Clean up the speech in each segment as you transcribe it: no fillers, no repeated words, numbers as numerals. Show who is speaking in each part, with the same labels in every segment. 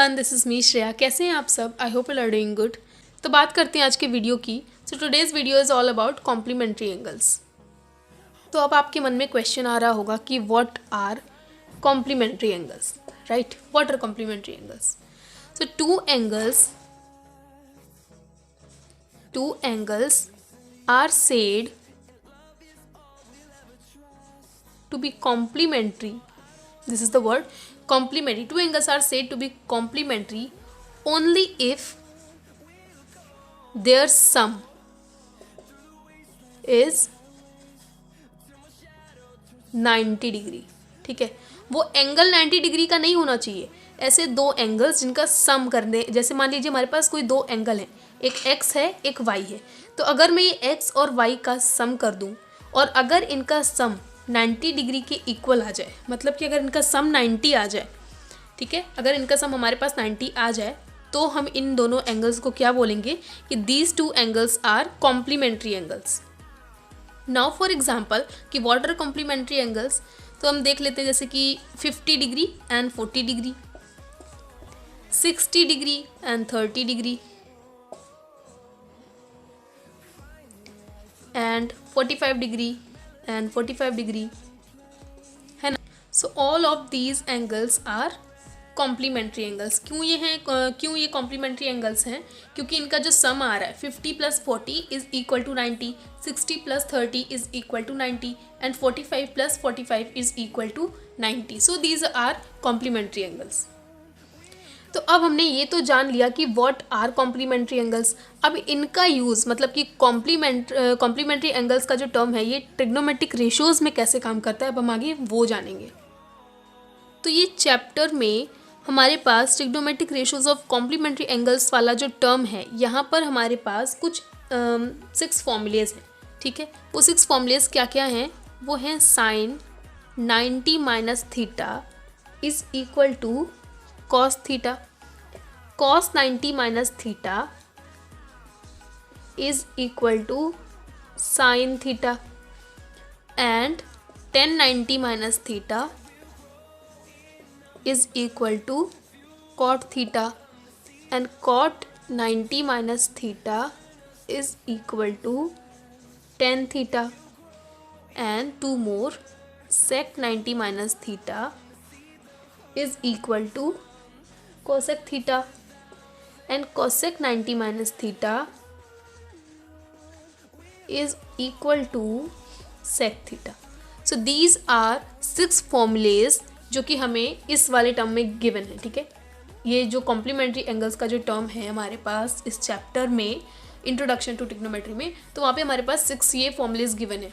Speaker 1: Everyone, this is me Shreya. कैसे हैं आप सब? I hope you are doing good. तो बात करते हैं आज के वीडियो की। So today's video is all about complementary angles. तो अब आपके मन में क्वेश्चन आ रहा होगा कि what are complementary angles, right? What are complementary angles? So two angles are said to be complementary. This is the word complementary. Two angles are said to be complementary only if their sum is 90 degree. ठीक है, वो angle 90 degree का नहीं होना चाहिए। ऐसे दो angles जिनका सम करने, जैसे मान लीजिए हमारे पास कोई दो एंगल हैं, एक x है एक y है। तो अगर मैं ये x और y का सम कर दूं और अगर इनका सम 90 डिग्री के इक्वल आ जाए, मतलब कि अगर इनका सम 90 आ जाए, ठीक है, अगर इनका सम हमारे पास 90 आ जाए तो हम इन दोनों एंगल्स को क्या बोलेंगे कि these two angles are complementary angles. Now for example कि व्हाट आर कॉम्प्लीमेंट्री एंगल्स, तो हम देख लेते हैं जैसे कि 50 degree and 40 degree, 60 degree and 30 degree and 45 degree and 45 degree, है ना। So all of these angles are complementary angles. क्यों ये कॉम्प्लीमेंट्री एंगल्स हैं? क्योंकि इनका जो सम आ रहा है 50 + 40 is equal to 90, 60 + 30 is equal to 90 and 45 + 45 is equal to 90। So these are complementary angles. तो अब हमने ये तो जान लिया कि व्हाट आर कॉम्प्लीमेंट्री एंगल्स। अब इनका यूज़, मतलब कि कॉम्प्लीमेंट्री एंगल्स का जो टर्म है ये ट्रिग्नोमेट्रिक रेशियोज़ में कैसे काम करता है, अब हम आगे वो जानेंगे। तो ये चैप्टर में हमारे पास trigonometric ratios of complementary angles वाला जो टर्म है, यहाँ पर हमारे पास कुछ 6 फॉर्मूलेज हैं। ठीक है, वो 6 फॉर्मूलेज क्या क्या हैं? वो हैं sine 90 - theta is equal to cos theta, cos 90 - theta is equal to sine theta and 1090 - theta is equal to cot theta and cot 90 - theta is equal to tan theta and two more sec 90 - theta is equal to cosec theta and cosec 90 - theta is equal to sec theta. So these are 6 formulas जो कि हमें इस वाले term में given है। ठीक है, ये जो कॉम्प्लीमेंट्री एंगल्स का जो टर्म है हमारे पास इस चैप्टर में, इंट्रोडक्शन टू ट्रिग्नोमेट्री में, तो वहाँ पे हमारे पास 6 ये फॉर्मूलेज गिवन है।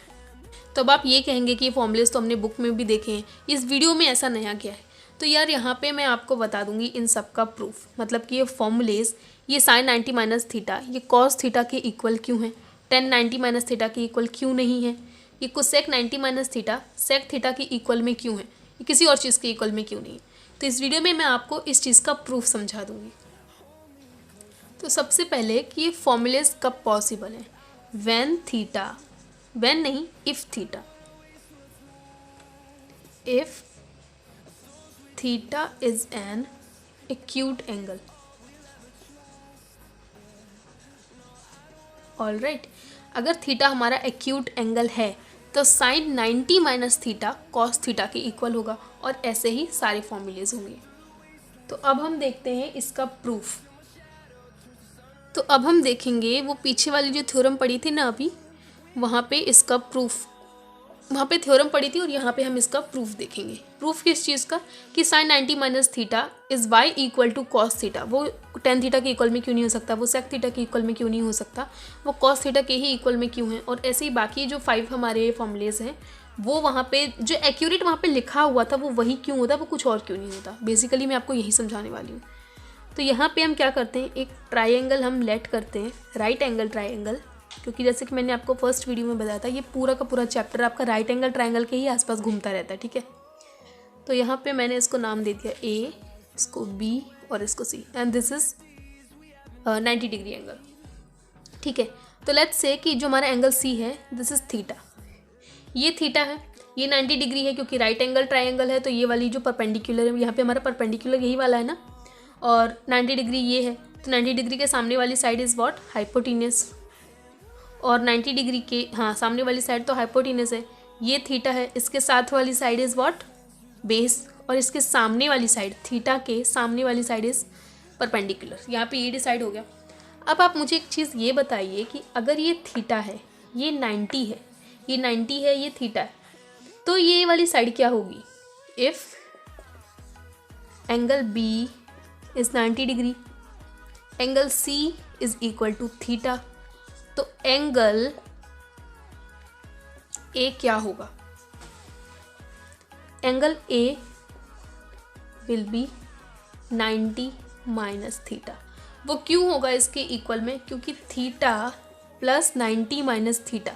Speaker 1: तो अब आप ये कहेंगे कि ये फॉर्मूलेज तो हमने बुक में भी देखे हैं, इस वीडियो में ऐसा नया क्या है? तो यार यहाँ पे मैं आपको बता दूंगी इन सब का प्रूफ, मतलब कि ये फॉर्मूलेज, ये साइन 90 - थीटा ये कॉस थीटा के इक्वल क्यों है, टेन 90 - थीटा के इक्वल क्यों नहीं है, ये कोसेक 90 - थीटा सेक थीटा के इक्वल में क्यों है, ये किसी और चीज़ के इक्वल में क्यों नहीं। तो इस वीडियो में मैं आपको इस चीज़ का प्रूफ समझा दूंगी। तो सबसे पहले कि ये फॉर्मूलेज कब पॉसिबल है? व्हेन थीटा, व्हेन नहीं, if theta, if theta is an acute angle. All right, अगर थीटा हमारा एक्यूट एंगल है तो साइन 90 - थीटा कॉस थीटा के इक्वल होगा और ऐसे ही सारे फॉर्मूलेज होंगे। तो अब हम देखते हैं इसका प्रूफ। तो अब हम देखेंगे वो पीछे वाली जो थ्योरम पड़ी थी ना अभी, वहाँ पे इसका प्रूफ, वहाँ पे थ्योरम पड़ी थी और यहाँ पे हम इसका प्रूफ देखेंगे। प्रूफ किस चीज़ का? कि sine 90 - theta is why equal to cos theta. वो टेन थीटा के इक्वल में क्यों नहीं हो सकता, वो सेक थीटा के इक्वल में क्यों नहीं हो सकता, वो कॉस थीटा के ही इक्वल में क्यों है। और ऐसे ही बाकी जो 5 हमारे फॉर्मूलेज हैं वो वहाँ पे जो एक्यूरेट वहाँ पे लिखा हुआ था वो वही क्यों होता, वो कुछ और क्यों नहीं होता। बेसिकली मैं आपको यही समझाने वाली हूँ। तो यहाँ पे हम क्या करते हैं, एक ट्राइंगल हम लेट करते हैं, राइट एंगल ट्राइंगल, क्योंकि जैसे कि मैंने आपको फर्स्ट वीडियो में बताया था ये पूरा का पूरा चैप्टर आपका राइट एंगल ट्राइंगल के ही आसपास घूमता रहता है। ठीक है, तो यहाँ पे मैंने इसको नाम दे दिया ए, इसको बी और इसको C, and this is 90 degree angle. ठीक है, तो लेट्स से कि जो हमारा एंगल सी है दिस इज थीटा, ये थीटा है, ये 90 डिग्री है क्योंकि राइट एंगल ट्राइंगल है। तो ये वाली जो परपेंडिकुलर है, यहाँ पे हमारा परपेंडिकुलर यही वाला है ना, और 90 डिग्री ये है, तो 90 डिग्री के सामने वाली साइड इज़ व्हाट, हाइपोटेन्यूस। और 90 डिग्री के सामने वाली साइड तो हाइपोटेन्यूस है, ये थीटा है, इसके साथ वाली साइड इज़ व्हाट, बेस, और इसके सामने वाली साइड, थीटा के सामने वाली साइड इज़ परपेंडिकुलर। यहाँ पे ये डिसाइड हो गया। अब आप मुझे एक चीज़ ये बताइए कि अगर ये थीटा है, ये 90 है, ये 90 है, ये थीटा है, तो ये वाली साइड क्या होगी? If angle B is 90 degree, angle C is equal to theta, तो एंगल A क्या होगा? Angle A will be 90 minus theta. वो क्यों होगा इसके इक्वल में? क्योंकि theta plus 90 minus theta.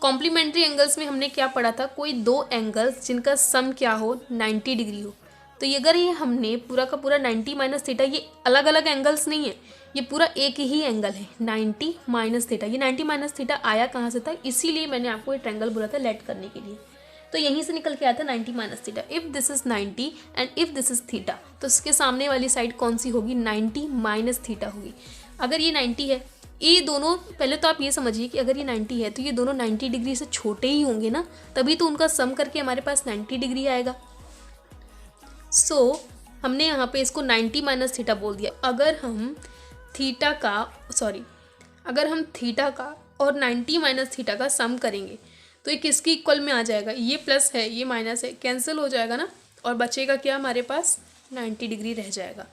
Speaker 1: Complementary angles में हमने क्या पढ़ा था? कोई दो एंगल्स जिनका सम क्या हो, 90 डिग्री हो। तो ये अगर ये हमने पूरा का पूरा 90 माइनस थीटा, ये अलग अलग एंगल्स नहीं है, ये पूरा एक ही एंगल है, 90 माइनस थीटा। ये 90 माइनस थीटा आया कहाँ से था? इसीलिए मैंने आपको ये ट्रायंगल बोला था लेट करने के लिए। तो यहीं से निकल के आया था 90 minus theta. If this is 90 and if this is theta, तो इसके सामने वाली साइड कौन सी होगी? 90 माइनस थीटा होगी। अगर ये 90 है, ये दोनों, पहले तो आप ये समझिए कि अगर ये 90 है तो ये दोनों 90 डिग्री से छोटे ही होंगे ना, तभी तो उनका सम करके हमारे पास 90 डिग्री आएगा। सो हमने यहाँ पे इसको 90 माइनस थीटा बोल दिया। अगर हम थीटा का और 90 माइनस थीटा का सम करेंगे तो ये किसकी इक्वल में आ जाएगा? ये प्लस है, ये माइनस है, कैंसिल हो जाएगा ना, और बचेगा क्या हमारे पास? 90 डिग्री रह जाएगा।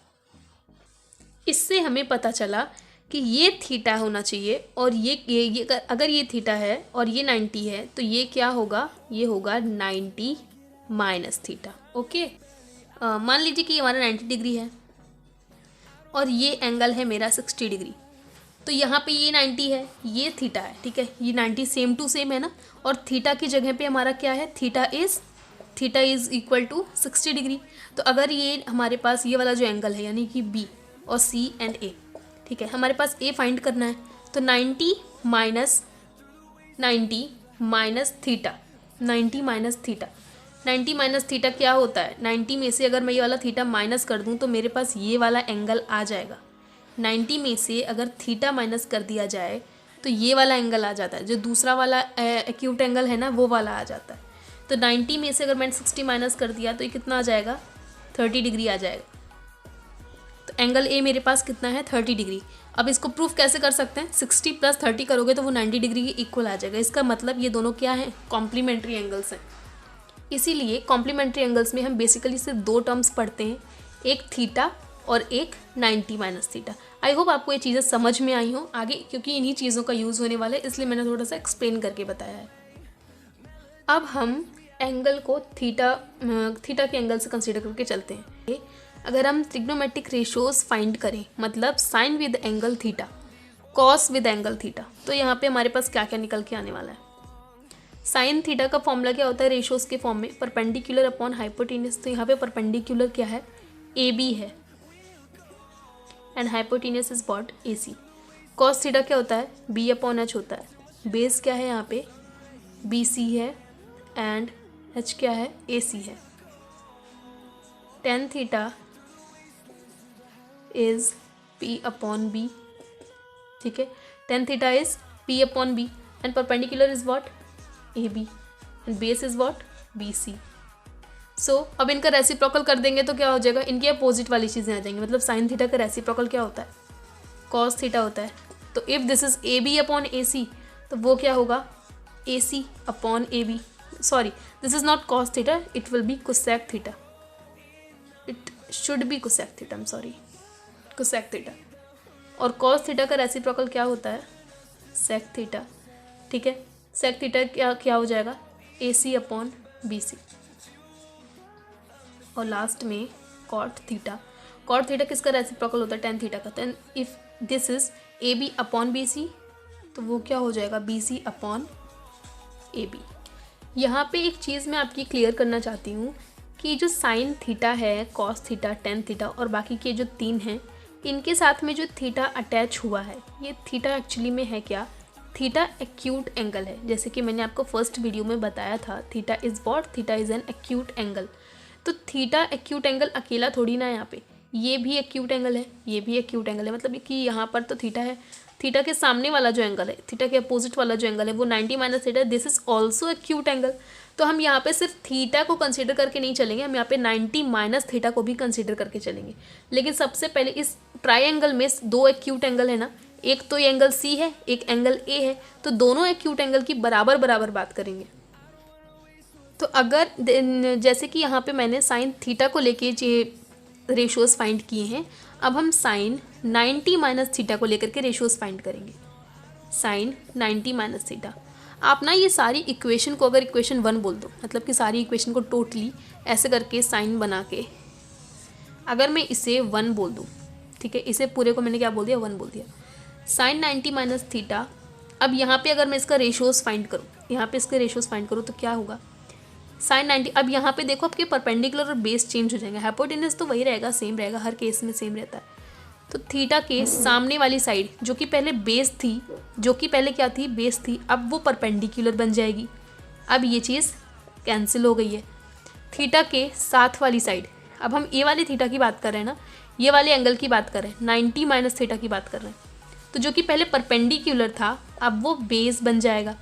Speaker 1: इससे हमें पता चला कि ये थीटा होना चाहिए, और ये अगर ये थीटा है और ये 90 है तो ये क्या होगा? ये होगा 90 माइनस थीटा। ओके, मान लीजिए कि ये हमारा 90 डिग्री है और ये एंगल है मेरा 60 डिग्री। तो यहाँ पे ये 90 है, ये थीटा है, ठीक है, ये 90 सेम टू सेम है ना, और थीटा की जगह पे हमारा क्या है? Theta is equal to 60 degree. तो अगर ये हमारे पास ये वाला जो एंगल है, यानी कि B और C एंड A, ठीक है, हमारे पास A फाइंड करना है, तो 90 माइनस थीटा, 90 माइनस थीटा क्या होता है? 90 में से अगर मैं ये वाला थीटा माइनस कर दूँ तो मेरे पास ये वाला एंगल आ जाएगा। 90 में से अगर थीटा माइनस कर दिया जाए तो ये वाला एंगल आ जाता है, जो दूसरा वाला एक्यूट एंगल है ना, वो वाला आ जाता है। तो 90 में से अगर मैंने 60 माइनस कर दिया तो ये कितना आ जाएगा? 30 डिग्री आ जाएगा। तो एंगल ए मेरे पास कितना है? 30 डिग्री। अब इसको प्रूफ कैसे कर सकते हैं? 60 प्लस 30 करोगे तो वो 90 डिग्री के इक्वल आ जाएगा। इसका मतलब ये दोनों क्या हैं? कॉम्प्लीमेंट्री एंगल्स हैं। इसीलिए कॉम्प्लीमेंट्री एंगल्स में हम बेसिकली सिर्फ दो टर्म्स पढ़ते हैं, एक थीटा और एक 90 माइनस थीटा। आई होप आपको ये चीज़ें समझ में आई हों आगे, क्योंकि इन्हीं चीज़ों का यूज़ होने वाला है, इसलिए मैंने थोड़ा सा एक्सप्लेन करके बताया है। अब हम एंगल को थीटा के एंगल से कंसीडर करके चलते हैं। अगर हम ट्रिग्नोमेट्रिक रेशियोज फाइंड करें, मतलब sine with angle theta, cos with angle theta, तो यहाँ पे हमारे पास क्या क्या निकल के आने वाला है? साइन थीटा का फॉर्मूला क्या होता है रेशियोज के फॉर्म में? Perpendicular upon hypotenuse. तो यहाँ पे परपेंडिकुलर क्या है? AB है, and hypotenuse is what? AC। Cos theta क्या होता है? B अपॉन H होता है। बेस क्या है यहाँ पे? BC है, एंड H क्या है? AC है। Tan theta is P upon B, ठीक है, tan theta is P upon B, and perpendicular is what? AB, and base is what? BC। सो अब इनका रेसिप्रोकल कर देंगे तो क्या हो जाएगा? इनके अपोजिट वाली चीज़ें आ जाएंगी। मतलब साइन थीटा का रेसिप्रोकल क्या होता है? कॉस थीटा होता है। तो if this is AB upon AC, तो वो क्या होगा? AC upon AB। Sorry, this is not cos theta, it will be cosec theta, it should be cosec theta, I am sorry, cosec theta. और cos theta का reciprocal क्या होता है? Sec theta, ठीक है। सेक थीटा क्या हो जाएगा? AC upon BC। और लास्ट में कॉट थीटा। कॉट थीटा किसका रेसिप्रोकल होता है? टेन थीटा का। Then if this is AB upon BC, तो वो क्या हो जाएगा? BC upon AB। यहाँ पे एक चीज़ मैं आपकी क्लियर करना चाहती हूँ कि जो साइन थीटा है, कॉस थीटा, टेन थीटा और बाकी के जो तीन हैं, इनके साथ में जो थीटा अटैच हुआ है, ये थीटा एक्चुअली में है क्या? थीटा एक्यूट एंगल है। जैसे कि मैंने आपको फर्स्ट वीडियो में बताया था, theta is what? Theta is an acute angle. तो थीटा एक्यूट एंगल अकेला थोड़ी ना है यहाँ पे, ये भी एक्यूट एंगल है, ये भी एक्यूट एंगल है, मतलब कि यहाँ पर तो थीटा है, थीटा के सामने वाला जो एंगल है, थीटा के अपोजिट वाला जो एंगल है वो 90 minus theta, this is also acute angle. तो हम यहाँ पे सिर्फ थीटा को कंसीडर करके नहीं चलेंगे, हम यहाँ पे 90 माइनस थीटा को भी कंसीडर करके चलेंगे। लेकिन सबसे पहले इस ट्राइंगल में दो एक्यूट एंगल है ना, एक तो ये एंगल सी है, एक एंगल ए है, तो दोनों एक्यूट एंगल की बराबर बराबर बात करेंगे। तो अगर जैसे कि यहाँ पे मैंने साइन थीटा को लेके ये रेशियोज फाइंड किए हैं, अब हम साइन 90 माइनस थीटा को लेकर के रेशियोज फाइंड करेंगे। साइन 90 माइनस थीटा, आप ना ये सारी इक्वेशन को अगर इक्वेशन 1 बोल दो, मतलब कि सारी इक्वेशन को टोटली ऐसे करके साइन बना के अगर मैं इसे 1 बोल दूँ, ठीक है, इसे पूरे को मैंने क्या बोल दिया, 1 बोल दिया। साइन 90 माइनस थीटा, अब यहाँ पे अगर मैं इसका रेशियोज फाइंड करूँ, यहाँ पे इसके रेशियोज फाइंड करूँ तो क्या होगा, साइन 90, अब यहाँ पे देखो आपके परपेंडिकुलर और बेस चेंज हो जाएंगे, हाइपोटेनस तो वही रहेगा, सेम रहेगा, हर केस में सेम रहता है। तो थीटा के सामने वाली साइड जो कि पहले बेस थी, जो कि पहले क्या थी, बेस थी, अब वो परपेंडिकुलर बन जाएगी। अब ये चीज़ कैंसिल हो गई है। थीटा के साथ वाली साइड, अब हम ए वाली थीटा की बात कर रहे हैं ना, ये वाले एंगल की बात कर रहे हैं, 90 माइनस थीटा की बात कर रहे हैं, तो जो कि पहले परपेंडिकुलर था अब वो बेस बन जाएगा,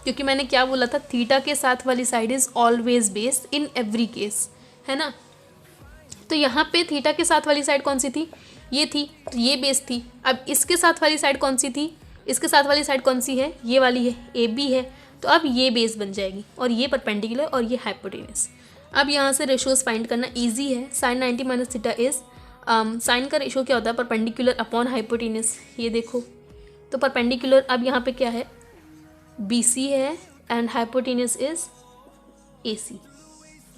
Speaker 1: क्योंकि मैंने क्या बोला था, थीटा के साथ वाली side is always base in every case, है ना। तो यहाँ पे थीटा के साथ वाली साइड कौन सी थी, ये थी, तो ये बेस थी। अब इसके साथ वाली साइड कौन सी थी, इसके साथ वाली साइड कौन सी है, ये वाली है, ए बी है, तो अब ये बेस बन जाएगी और ये परपेंडिकुलर और ये हाइपोटेनस। अब यहाँ से रेशियोज फाइंड करना ईजी है। Sine 90 minus theta is, sine का रेशियो क्या होता है, परपेंडिकुलर अपॉन हाइपोटेनस, ये देखो, तो परपेंडिकुलर अब यहाँ पे क्या है, BC है एंड हाइपोटेनस इज AC।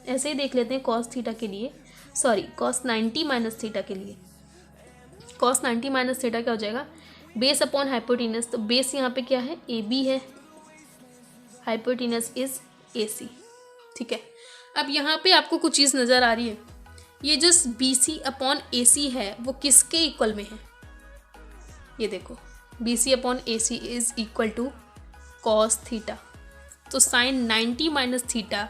Speaker 1: ऐसे ही देख लेते हैं कॉस थीटा के लिए, सॉरी कॉस 90 माइनस थीटा के लिए। कॉस 90 माइनस थीटा क्या हो जाएगा, बेस अपॉन हाइपोटेनस, तो बेस यहाँ पे क्या है, AB है, हाइपोटेनस इज AC, ठीक है। अब यहाँ पे आपको कुछ चीज़ नज़र आ रही है, ये जो BC अपॉन AC है वो किसके इक्वल में है, ये देखो, BC upon AC is equal to cos theta, तो sine 90 minus theta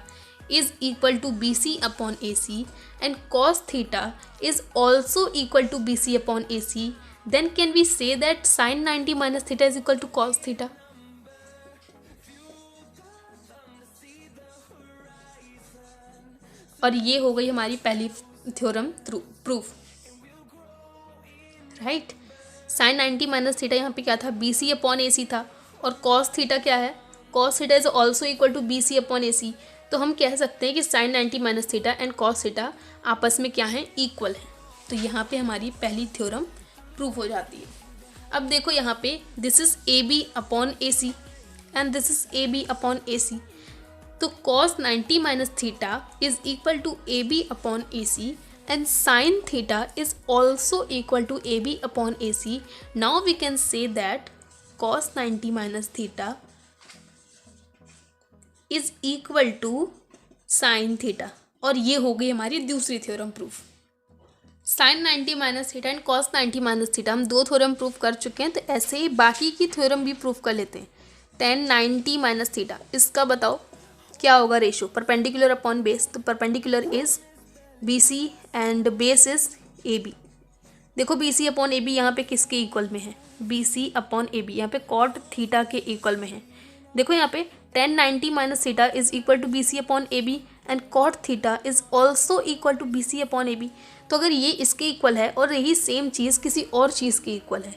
Speaker 1: is equal to BC upon AC and cos theta is also equal to BC upon AC, then can we say that sin 90 minus theta is equal to cos theta? और ये हो गई हमारी पहली theorem proof, right. Sine 90 minus theta यहाँ पे क्या था, BC अपॉन AC था, और cos थीटा क्या है, cos theta is also equal to BC upon AC, तो हम कह सकते हैं कि sine 90 minus theta and cos theta आपस में क्या है, इक्वल है। तो यहाँ पे हमारी पहली थ्योरम प्रूफ हो जाती है। अब देखो यहाँ पे this is AB upon AC and this is AB upon AC, तो cos 90 minus theta is equal to AB upon AC and sine theta is also equal to AB upon AC। Now we can say that cos 90 minus theta is equal to sine theta, और ये हो गई हमारी दूसरी theorem proof. Sine 90 minus theta and cos 90 minus theta हम दो theorem proof कर चुके हैं, तो ऐसे ही बाकी की थ्योरम भी प्रूफ कर लेते हैं। टेन 90 माइनस थीटा, इसका बताओ क्या होगा रेशियो, परपेंडिकुलर अपॉन बेस, तो perpendicular is BC and base is AB। देखो BC अपॉन AB यहाँ पे किसके इक्वल में है, BC अपॉन AB यहाँ पे कॉट थीटा के इक्वल में है। देखो यहाँ पे tan 90 minus theta is equal to BC upon AB and cot theta is also equal to BC upon AB। तो अगर ये इसके इक्वल है और यही सेम चीज़ किसी और चीज़ के इक्वल है,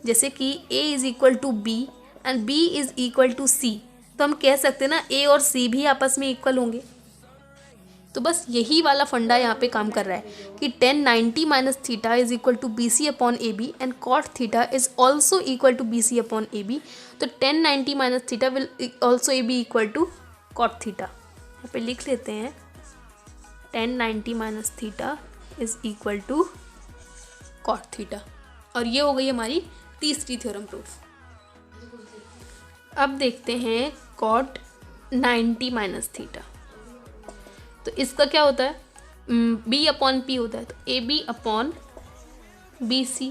Speaker 1: जैसे कि A is equal to B and B is equal to C, तो हम कह सकते हैं ना A और C भी आपस में इक्वल होंगे। तो बस यही वाला फंडा यहाँ पे काम कर रहा है कि tan 90 minus theta is equal to BC upon AB and cot theta is also equal to BC upon AB। तो tan 90 minus theta will also be equal to cot theta. यहाँ पे लिख लेते हैं tan 90 minus theta is equal to cot theta, और ये हो गई हमारी तीसरी थ्योरम प्रूफ। अब देखते हैं कॉट 90 माइनस थीटा, तो इसका क्या होता है, B अपॉन P होता है, तो AB upon BC,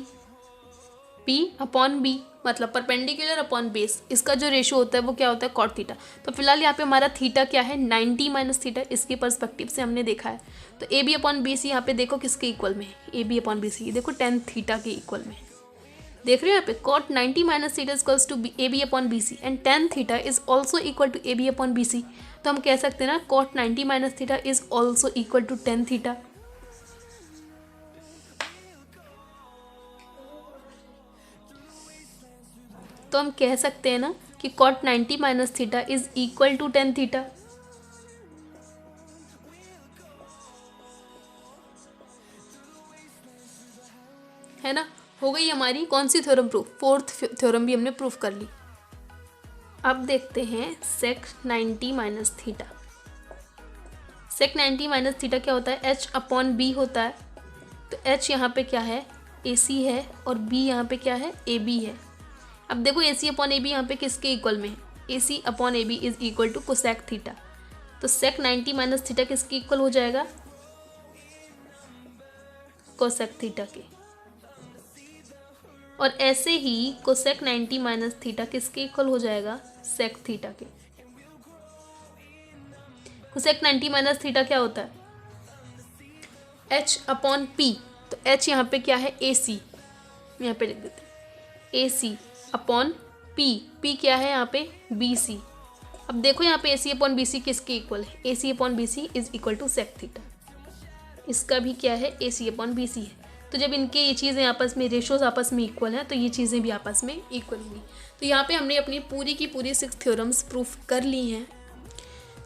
Speaker 1: P upon B मतलब परपेंडिकुलर अपॉन बेस, इसका जो रेशियो होता है वो क्या होता है कॉट थीटा। तो फिलहाल यहाँ पे हमारा थीटा क्या है 90 माइनस थीटा, इसके पर्सपेक्टिव से हमने देखा है। तो A B upon B C यहाँ पे देखो किसके इक्वल में है, A B upon B C देखो टेन थीटा के इक्वल में। देख रहे हो यहाँ पे cot 90 minus theta equals to A B upon B C and tan theta is also equal to A B upon B C. तो हम कह सकते हैं ना cot 90 minus theta is also equal to tan theta. तो हम कह सकते हैं ना कि cot 90 minus theta is equal to tan theta. है ना, हो गई हमारी कौन सी थ्योरम प्रूफ, फोर्थ थ्योरम भी हमने प्रूफ कर ली। अब देखते हैं सेक 90 माइनस थीटा। सेक 90 माइनस थीटा क्या होता है, एच अपॉन बी होता है। तो एच यहाँ पे क्या है ए सी है और बी यहाँ पे क्या है ए बी है। अब देखो ए सी अपॉन ए बी यहाँ पे किसके इक्वल में है, A C upon A B is equal to cosec theta. तो सेक 90 माइनस थीटा किसके इक्वल हो जाएगा, कोसेक थीटा के। और ऐसे ही कोसेक 90 माइनस थीटा किसके इक्वल हो जाएगा, सेक थीटा के। कोसेक 90 माइनस थीटा क्या होता है, एच अपॉन पी। तो एच यहाँ पे क्या है ए सी, यहाँ पे लिख देते हैं ए सी अपॉन पी, पी क्या है यहाँ पे बी सी। अब देखो यहाँ पे ए सी अपॉन बी सी किसके इक्वल है, A C upon B C is equal to sec theta. इसका भी क्या है ए सी अपॉन बी सी है। तो जब इनके ये चीज़ें आपस में रेशोज आपस में इक्वल हैं तो ये चीज़ें भी आपस में इक्वल होंगी। तो यहाँ पे हमने अपनी पूरी की पूरी 6 थ्योरम्स प्रूफ कर ली हैं।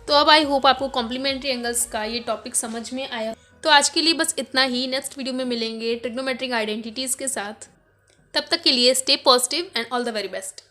Speaker 1: तो अब आई होप आपको कॉम्प्लीमेंट्री एंगल्स का ये टॉपिक समझ में आया। तो आज के लिए बस इतना ही, नेक्स्ट वीडियो में मिलेंगे ट्रिग्नोमेट्रिक आइडेंटिटीज़ के साथ। तब तक के लिए stay positive and all the very best.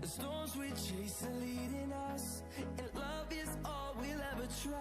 Speaker 2: The storms we chase are leading us, and love is all we'll ever try.